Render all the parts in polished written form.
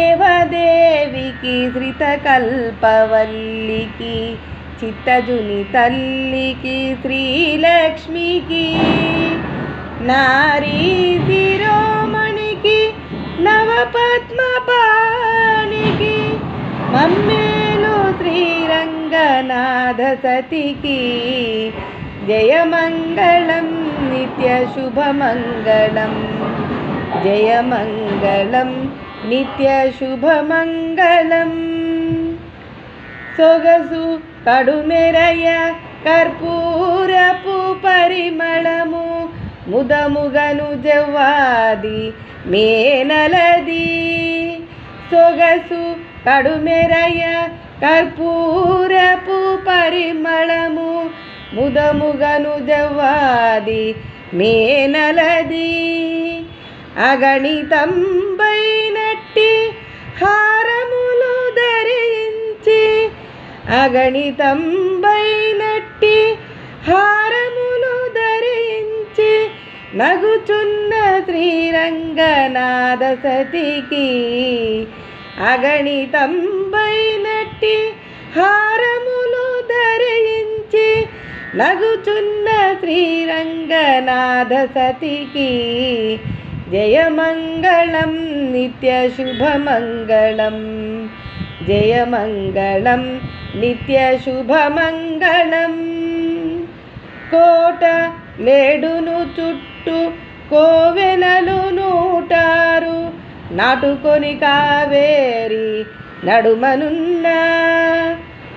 శ్రీదేవదేవికి శ్రితకల్పవల్లికి చిత్తజుని తల్లికి శ్రీలక్ష్మికి నారీ శిరోమణికి నవపద్మపాణికి మమ్మేలు శ్రీరంగనాథ సతికి జయమంగళం నిత్యశుభమంగళం జయమంగళం నిత్యశుభమంగళం సొగసు కడుమెరయ కర్పూరపు పరిమళము ముదముగను జవ్వాది మేనలది సొగసు కడుమెరయ కర్పూరపు పరిమళము ముదముగను జవ్వాది మేనలది అగణితంబైనట్టి హారములు ధరించి అగణితంబైనట్టి హారములు ధరించి నగుచున్న శ్రీరంగనాథ సతికి అగణితంబైనట్టి హారములు ధరించి నగుచున్న శ్రీరంగనాథ సతికి జయమంగళం నిత్యశుభమంగళం జయమంగళం నిత్యశుభమంగళం కోట లేడును చుట్టూ కోవెలలు నూటారు నాటుకొని కావేరి నడుమనున్న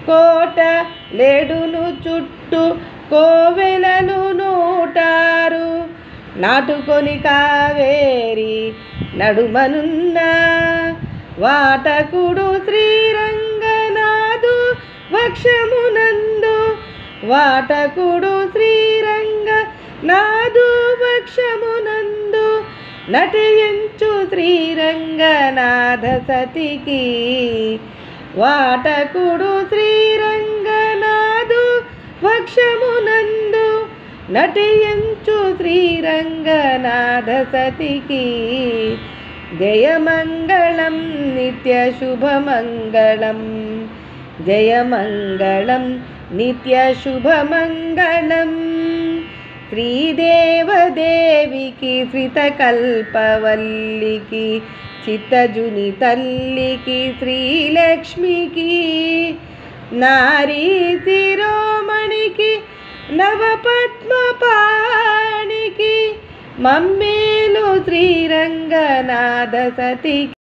కోట లేడును చుట్టూ కోవెలలు నూటారు నాటుకొని కావేరి నడుమనున్న వాటకుడు శ్రీరంగనాథు వక్షమునందు వాటకుడు శ్రీరంగనాథు వక్షమునందు నటించు శ్రీరంగనాథ సతికి వాటకుడు శ్రీరంగనాథు వక్షమునందు నటించు శ్రీరంగనాథ సతికి జయమంగళం నిత్యశుభమంగళం జయమంగళం నిత్యశుభమంగళం శ్రీదేవదేవికి శ్రితకల్పవల్లికి చిత్తజుని తల్లికి శ్రీలక్ష్మికి నారీ శిరోమణికి నవపద్మపాణికి మమ్మేలు శ్రీరంగనాథ సతికి